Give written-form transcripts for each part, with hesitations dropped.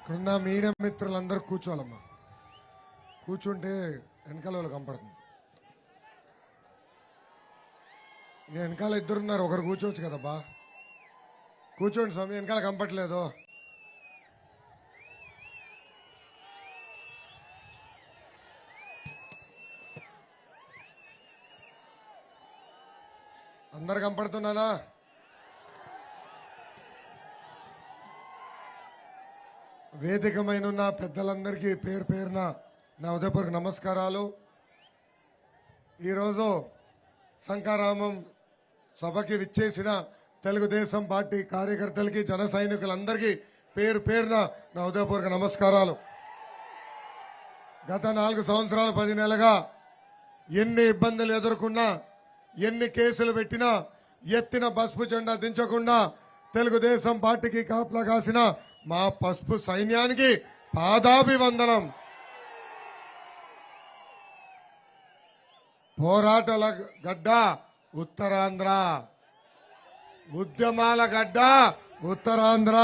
ఇక్కడున్న మీడియా మిత్రులందరూ కూర్చోవాలమ్మా. కూర్చుంటే వెనకాల వాళ్ళు కనపడుతుంది. వెనకాల ఇద్దరున్నారు, ఒకరు కూర్చోవచ్చు కదబ్బా. కూర్చోండి స్వామి, వెనకాల కనపట్లేదు. అందరు కనపడుతున్నానా? వేదికమైన పెద్దలందరికీ పేరు పేరున నా ఉదయపూర్వక నమస్కారాలు. ఈరోజు శంఖారామం సభకి విచ్చేసిన తెలుగుదేశం పార్టీ కార్యకర్తలకి, జన సైనికులందరికీ పేరు పేరున నా ఉదయపూర్వక నమస్కారాలు. గత 4 సంవత్సరాలు 10 నెలలుగా ఎన్ని ఇబ్బందులు ఎదుర్కొన్నా, ఎన్ని కేసులు పెట్టినా, ఎత్తిన పసుపు జెండా దించకుండా తెలుగుదేశం పార్టీకి కాపలా కాసిన మా పసుపు సైన్యానికి పాదాభివందనం. పోరాటాల గడ్డ ఉత్తరాంధ్ర, ఉద్యమాల గడ్డ ఉత్తరాంధ్ర.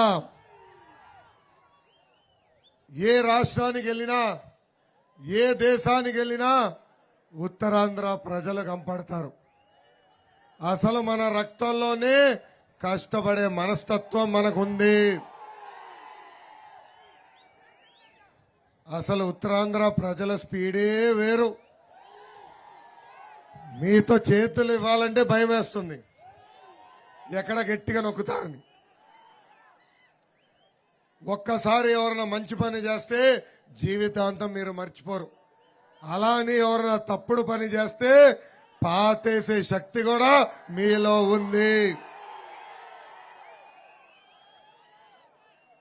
ఏ రాష్ట్రానికి వెళ్ళినా, ఏ దేశానికి వెళ్ళినా ఉత్తరాంధ్ర ప్రజలు కంపడతారు. అసలు మన రక్తంలోనే కష్టపడే మనస్తత్వం మనకుంది. అసలు ఉత్తరాంధ్ర ప్రజల స్పీడే వేరు. మీతో చేతులు ఇవ్వాలంటే భయం వేస్తుంది, ఎక్కడ గట్టిగా నొక్కుతారని. ఒక్కసారి ఎవరైనా మంచి పని చేస్తే జీవితాంతం మీరు మర్చిపోరు. అలా అని ఎవరైనా తప్పుడు పని చేస్తే పాతేసే శక్తి కూడా మీలో ఉంది.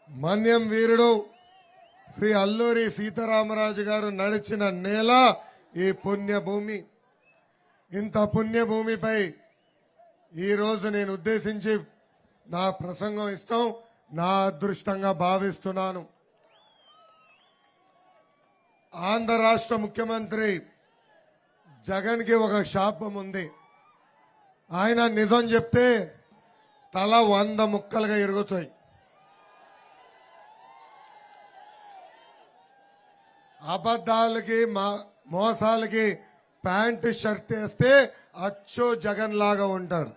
మన్యం వీరుడు శ్రీ అల్లూరి సీతారామరాజు గారు నడిచిన నేల ఈ పుణ్యభూమి. ఇంత పుణ్యభూమిపై ఈరోజు నేను ఉద్దేశించి నా ప్రసంగం ఇస్తాం నా అదృష్టంగా భావిస్తున్నాను. ఆంధ్ర రాష్ట్ర ముఖ్యమంత్రి జగన్ కి ఒక శాపం ఉంది. ఆయన నిజం చెప్తే తల 100 ముక్కలుగా ఇరుగుతాయి. అబద్ధాలకి మోసాలకి ప్యాంటు షర్ట్ వేస్తే అచ్చో జగన్ లాగా ఉంటాడు.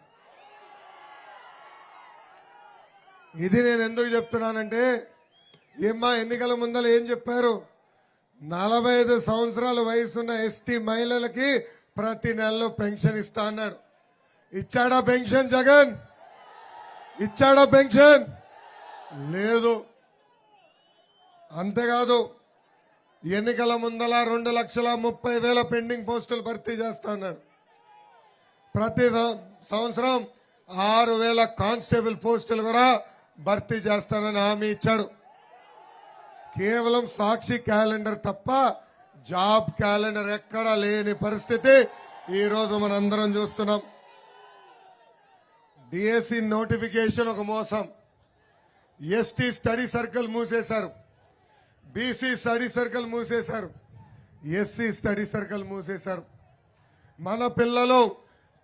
ఇది నేను ఎందుకు చెప్తున్నానంటే, ఏమ్మా ఎన్నికల ముందర ఏం చెప్పారు? 45 సంవత్సరాల వయసున్న ఎస్టీ మహిళలకి ప్రతి నెలలో పెన్షన్ ఇస్తా అన్నాడు. ఇచ్చాడా పెన్షన్ జగన్? ఇచ్చాడా పెన్షన్? లేదు. అంతేకాదు, ఎన్నికల ముందల 2,30,000 పెండింగ్ పోస్టులు భర్తీ చేస్తా అన్నాడు. ప్రతి సంవత్సరం 6,000 కానిస్టేబుల్ పోస్టులు కూడా భర్తీ చేస్తానని హామీ ఇచ్చాడు. కేవలం సాక్షి క్యాలెండర్ తప్ప జాబ్ క్యాలెండర్ ఎక్కడా లేని పరిస్థితి ఈరోజు మనందరం చూస్తున్నాం. డిఎస్సి నోటిఫికేషన్ ఒక మోసం. ఎస్టీ స్టడీ సర్కిల్ మూసేశారు, బీసీ స్టడీ సర్కిల్ మూసేశారు, ఎస్సీ స్టడీ సర్కిల్ మూసేశారు. మన పిల్లలు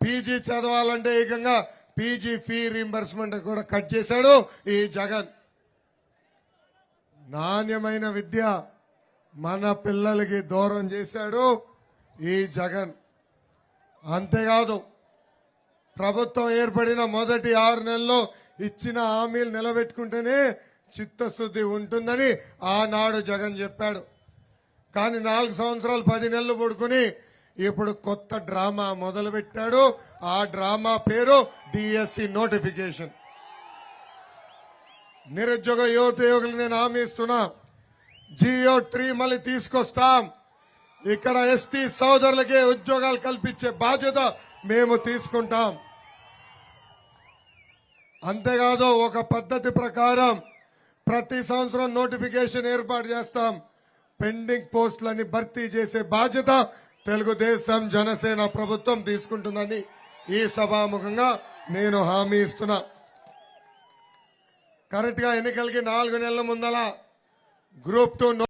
పీజీ చదవాలంటే ఏకంగా పీజీ ఫీ రీంబర్స్మెంట్ కూడా కట్ చేశాడు ఈ జగన్. నాణ్యమైన విద్య మన పిల్లలకి దూరం చేశాడు ఈ జగన్. అంతేకాదు, ప్రభుత్వం ఏర్పడిన మొదటి 6 నెలల్లో ఇచ్చిన హామీలు నిలబెట్టుకుంటేనే చిత్తశుద్ధి ఉంటుందని ఆనాడు జగన్ చెప్పాడు. కానీ 4 సంవత్సరాలు 10 నెలలు పడుకుని ఇప్పుడు కొత్త డ్రామా మొదలు పెట్టాడు. ఆ డ్రామా పేరు డిఎస్సి నోటిఫికేషన్. నిరుద్యోగ యువకులు నేను హామీ ఇస్తున్నా, జియో 3 మళ్ళీ తీసుకొస్తాం. ఇక్కడ ఎస్టీ సోదరులకే ఉద్యోగాలు కల్పించే బాధ్యత మేము తీసుకుంటాం. అంతేకాదు, ఒక పద్ధతి ప్రకారం ప్రతి సంవత్సరం నోటిఫికేషన్ ఏర్పాటు చేస్తాం. పెండింగ్ పోస్టులని భర్తీ చేసే బాధ్యత తెలుగుదేశం జనసేన ప్రభుత్వం తీసుకుంటుందని ఈ సభాముఖంగా నేను హామీ ఇస్తున్నా. కరెక్ట్ గా ఎన్నికలకి 4 నెలల ముందల గ్రూప్ 2